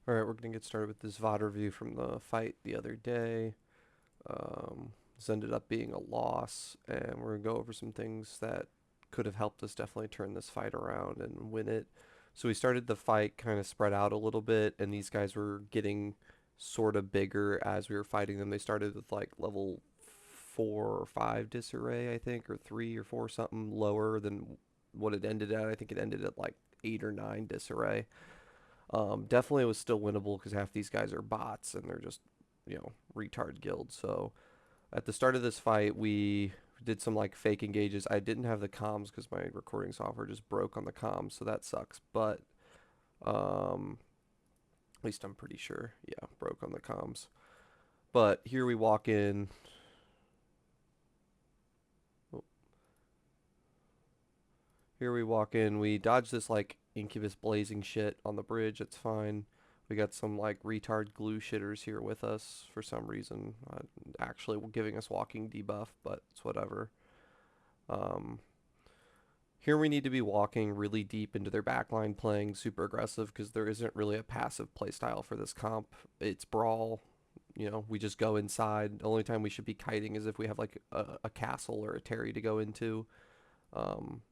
Alright, we're gonna get started with this VOD review from the fight the other day. This ended up being a loss, and we're gonna go over some things that could have helped us definitely turn this fight around and win it. So we started the fight kind of spread out a little bit, and these guys were getting sort of bigger as we were fighting them. They started with like level 4 or 5 disarray, I think, or 3 or 4, something lower than what it ended at. I think it ended at like 8 or 9 disarray. Definitely was still winnable because half these guys are bots and they're just, retard guilds. So at the start of this fight, we did some like fake engages. I didn't have the comms because my recording software just broke on the comms, so that sucks. But um, at least I'm pretty sure, yeah, broke on the comms. But here we walk in. oh, Here we walk in. We dodge this like incubus blazing shit on the bridge. It's fine. We got some like retard glue shitters here with us for some reason. Actually giving us walking debuff, but it's whatever. Um, Here we need to be walking really deep into their backline, playing super aggressive because there isn't really a passive playstyle for this comp. It's brawl. We just go inside. The only time we should be kiting is if we have like a castle or a Terry to go into. Um,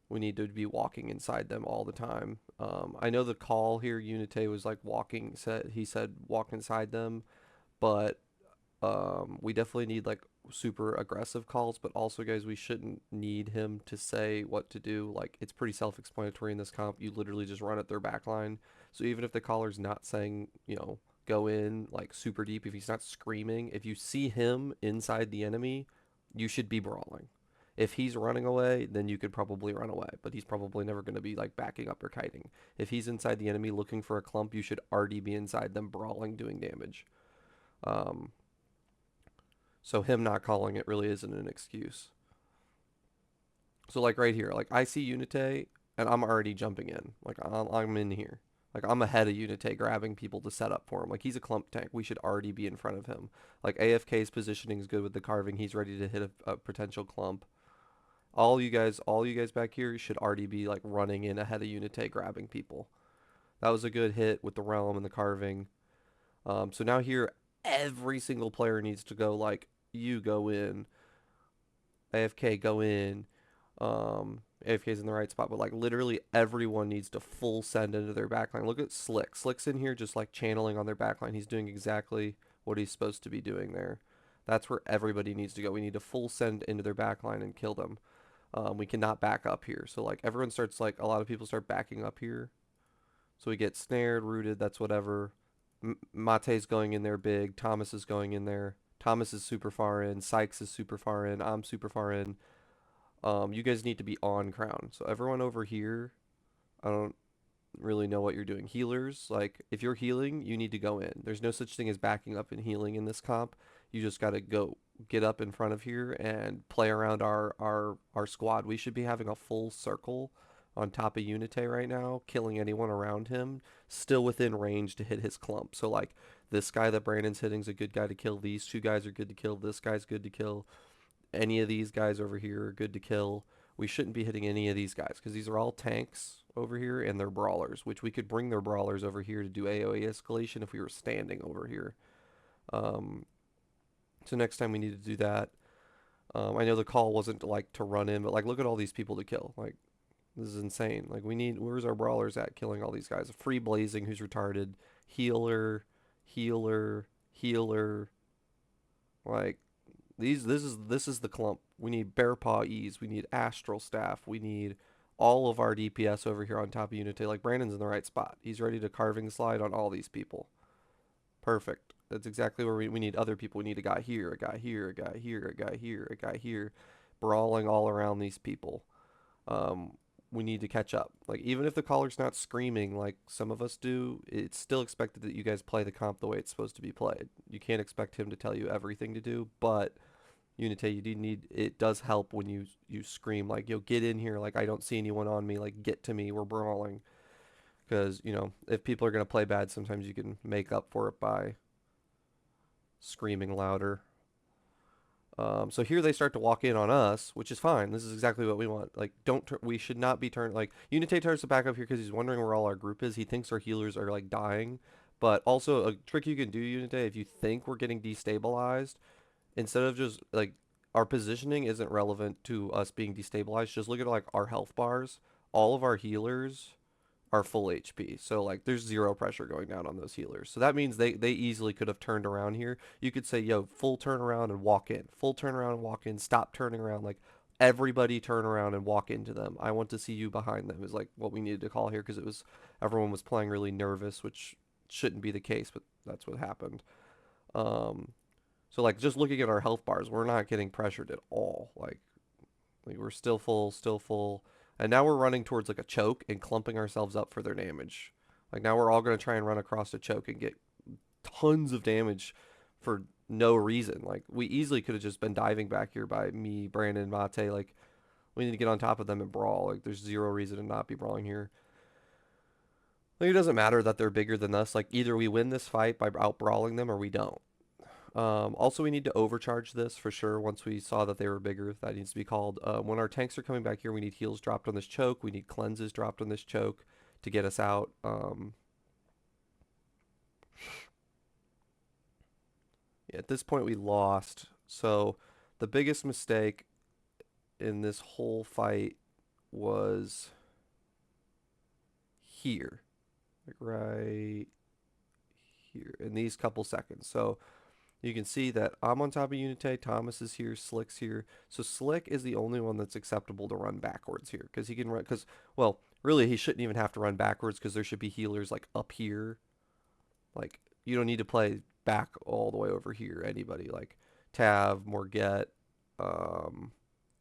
we need to be walking inside them all the time. I know the call here, Unite was like walking. He said walk inside them, but we definitely need like super aggressive calls. But also, guys, we shouldn't need him to say what to do. Like it's pretty self-explanatory in this comp. You literally just run at their backline. So even if the caller's not saying, go in like super deep, if he's not screaming, if you see him inside the enemy, you should be brawling. If he's running away, then you could probably run away, but he's probably never going to be like backing up or kiting. If he's inside the enemy looking for a clump, you should already be inside them brawling, doing damage. Um, so him not calling it really isn't an excuse. So like right here, like I see Unite and I'm already jumping in. Like I'm in here. Like I'm ahead of Unite grabbing people to set up for him. Like he's a clump tank. We should already be in front of him. Like AFK's positioning is good with the carving. He's ready to hit a potential clump. All you guys back here should already be like running in ahead of Unite grabbing people. That was a good hit with the realm and the carving. So now here, every single player needs to go like you go in, AFK go in. AFK's in the right spot, but like literally everyone needs to full send into their backline. Look at Slick. Slick's in here just like channeling on their backline. He's doing exactly what he's supposed to be doing there. That's where everybody needs to go. We need to full send into their backline and kill them. We cannot back up here. So like everyone starts like a lot of people start backing up here. So we get snared, rooted. That's whatever. Mate's going in there big. Thomas is going in there. Thomas is super far in. Sykes is super far in. I'm super far in. You guys need to be on crown. So everyone over here, I don't really know what you're doing. Healers, like if you're healing, you need to go in. There's no such thing as backing up and healing in this comp. You just got to go get up in front of here and play around our squad. We should be having a full circle on top of Unite right now, killing anyone around him, still within range to hit his clump. So like this guy that Brandon's hitting is a good guy to kill. These two guys are good to kill. This guy's good to kill. Any of these guys over here are good to kill. We shouldn't be hitting any of these guys because these are all tanks over here and they're brawlers, which we could bring their brawlers over here to do AoE escalation if we were standing over here. Um, so next time we need to do that. I know the call wasn't like to run in, but like look at all these people to kill. Like this is insane. Like where's our brawlers at killing all these guys? Free Blazing who's retarded, healer, healer, healer. Like this is the clump. We need Bear Paw Ease. We need Astral Staff. We need all of our DPS over here on top of Unite. Like Brandon's in the right spot. He's ready to carving slide on all these people. Perfect. That's exactly where we need other people. We need a guy here, a guy here, a guy here, a guy here, a guy here, brawling all around these people. Um, we need to catch up. Like even if the caller's not screaming like some of us do, it's still expected that you guys play the comp the way it's supposed to be played. You can't expect him to tell you everything to do, but Unite, you do need it does help when you scream like, "Yo, get in here! Like I don't see anyone on me! Like get to me! We're brawling!" Because if people are gonna play bad, sometimes you can make up for it by screaming louder. So here they start to walk in on us, which is fine. This is exactly what we want. Like, we should not be turned. Like, Unite turns to back up here because he's wondering where all our group is. He thinks our healers are like dying. But also a trick you can do, Unite, if you think we're getting destabilized, instead of just like our positioning isn't relevant to us being destabilized. Just look at like our health bars. All of our healers are full HP. So like there's zero pressure going down on those healers. So that means they easily could have turned around here. You could say, yo, full turn around and walk in. Full turn around and walk in. Stop turning around. Like everybody turn around and walk into them. I want to see you behind them is like what we needed to call here because it was everyone was playing really nervous, which shouldn't be the case, but that's what happened. Um so like just looking at our health bars, we're not getting pressured at all. Like we're still full. And now we're running towards like a choke and clumping ourselves up for their damage. Like now we're all going to try and run across a choke and get tons of damage for no reason. Like we easily could have just been diving back here by me, Brandon, Mate. Like we need to get on top of them and brawl. Like there's zero reason to not be brawling here. Like it doesn't matter that they're bigger than us. Like either we win this fight by out brawling them or we don't. Also, we need to overcharge this for sure. Once we saw that they were bigger, that needs to be called. When our tanks are coming back here, we need heals dropped on this choke. We need cleanses dropped on this choke to get us out. Yeah, at this point, we lost. So the biggest mistake in this whole fight was here, like right here in these couple seconds. So you can see that I'm on top of Unite, Thomas is here, Slick's here. So Slick is the only one that's acceptable to run backwards here because he can run, because, well, really he shouldn't even have to run backwards because there should be healers like up here. Like, you don't need to play back all the way over here, anybody. Like, Tav, Morget, um,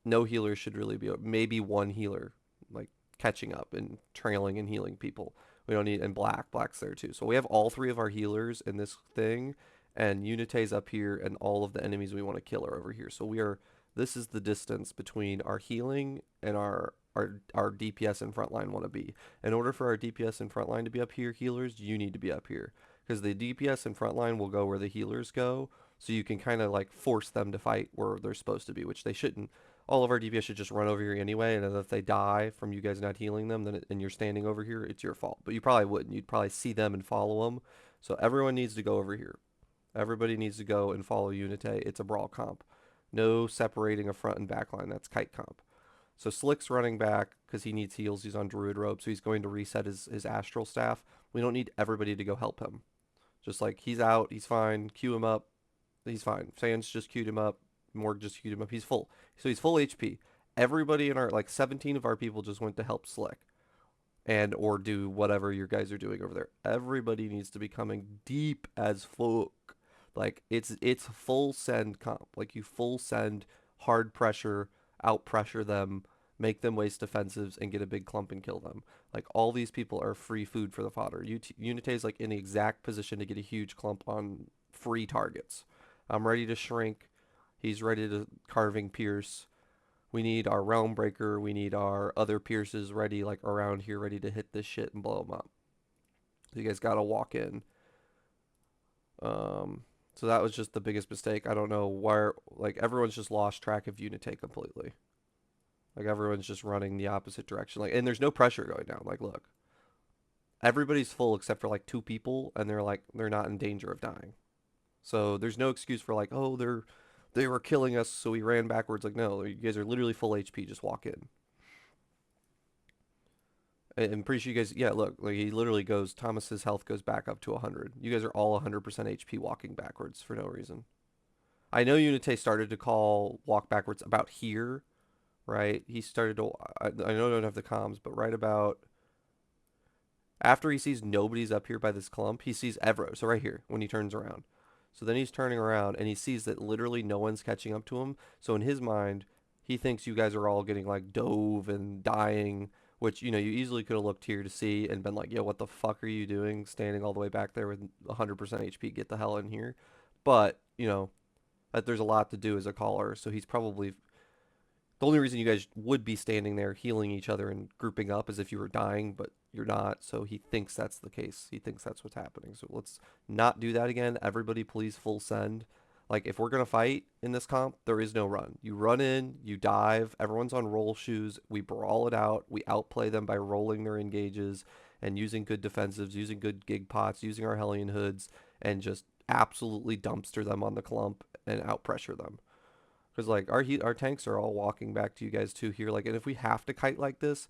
no healers should really be, maybe one healer, like, catching up and trailing and healing people. We don't need, and Black's there too. So we have all three of our healers in this thing, and Unite's up here, and all of the enemies we want to kill are over here. So we are, this is the distance between our healing and our DPS and frontline want to be. In order for our DPS and frontline to be up here, healers, you need to be up here. Because the DPS and frontline will go where the healers go, so you can kind of like force them to fight where they're supposed to be, which they shouldn't. All of our DPS should just run over here anyway, and if they die from you guys not healing them, and you're standing over here, it's your fault. But you probably wouldn't. You'd probably see them and follow them. So everyone needs to go over here. Everybody needs to go and follow Unite. It's a brawl comp. No separating a front and back line. That's kite comp. So Slick's running back because he needs heals. He's on Druid Robe, so he's going to reset his Astral Staff. We don't need everybody to go help him. Just like he's out, he's fine. Queue him up, he's fine. Sans just queued him up. Morg just queued him up. He's full. So he's full HP. Everybody in our, like 17 of our people just went to help Slick and or do whatever your guys are doing over there. Everybody needs to be coming deep as fuck. Like it's full send comp. Like you full send, hard pressure, out pressure them, make them waste defensives and get a big clump and kill them. Like all these people are free food for the fodder. Unite is like in the exact position to get a huge clump on free targets. I'm ready to shrink. He's ready to carving pierce. We need our realm breaker. We need our other pierces ready, like around here, ready to hit this shit and blow them up. So you guys gotta walk in. So that was just the biggest mistake. I don't know where, like everyone's just lost track of Unite completely. Like everyone's just running the opposite direction. Like, and there's no pressure going down. Like, look, everybody's full except for like two people, and they're not in danger of dying. So there's no excuse for like, oh, they were killing us, so we ran backwards. Like, no, you guys are literally full HP. Just walk in. And I'm pretty sure you guys, yeah, look, like he literally goes, Thomas's health goes back up to 100. You guys are all 100% HP walking backwards for no reason. I know Unite started to call walk backwards about here, right? He started to, I know I don't have the comms, but right about after he sees nobody's up here by this clump, he sees Evro. So right here, when he turns around. So then he's turning around and he sees that literally no one's catching up to him. So in his mind, he thinks you guys are all getting like dove and dying, which, you know, you easily could have looked here to see and been like, yo, what the fuck are you doing standing all the way back there with 100% HP? Get the hell in here. But, you know, that there's a lot to do as a caller. So he's probably the only reason you guys would be standing there healing each other and grouping up is if you were dying, but you're not. So he thinks that's the case. He thinks that's what's happening. So let's not do that again. Everybody please full send. Like if we're gonna fight in this comp, there is no run. You run in, you dive, everyone's on roll shoes, we brawl it out, we outplay them by rolling their engages and using good defensives, using good gig pots, using our Hellion hoods, and just absolutely dumpster them on the clump and out pressure them. Because like our tanks are all walking back to you guys too here. Like, and if we have to kite like this,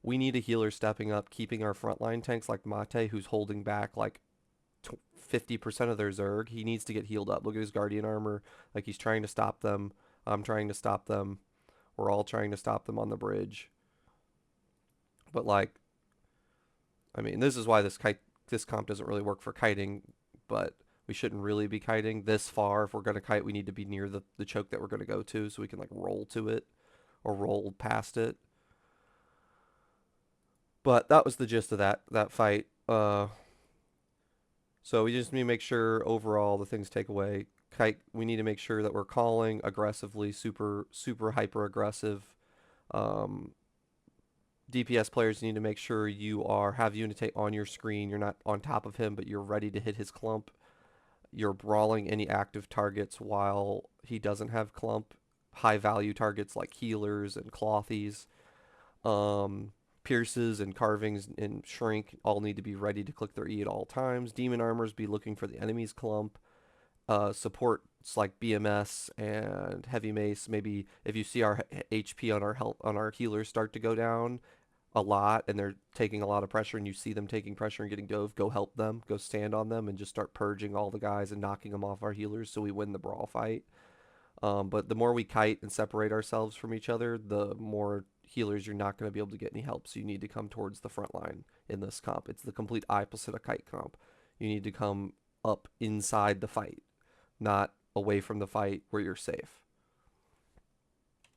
we need a healer stepping up, keeping our frontline tanks like Mate, who's holding back like 50% of their Zerg. He needs to get healed up. Look at his Guardian armor. Like he's trying to stop them. I'm trying to stop them. We're all trying to stop them on the bridge. But like, I mean, this is why this comp doesn't really work for kiting, but we shouldn't really be kiting this far. If we're going to kite, we need to be near the choke that we're going to go to so we can like roll to it or roll past it. But that was the gist of that fight. So we just need to make sure overall the things take away. Kite, we need to make sure that we're calling aggressively, super hyper aggressive. Um, DPS players need to make sure you have Unite on your screen. You're not on top of him, but you're ready to hit his clump. You're brawling any active targets while he doesn't have clump. High value targets like healers and clothies. Pierces and carvings and shrink all need to be ready to click their E at all times. Demon armors be looking for the enemy's clump. Supports like BMS and heavy mace. Maybe if you see our HP on our healers start to go down a lot and they're taking a lot of pressure and you see them taking pressure and getting dove, go help them, go stand on them and just start purging all the guys and knocking them off our healers so we win the brawl fight. But the more we kite and separate ourselves from each other, the more healers you're not going to be able to get any help. So you need to come towards the front line in this comp. It's the complete opposite of kite comp. You need to come up inside the fight, not away from the fight where you're safe.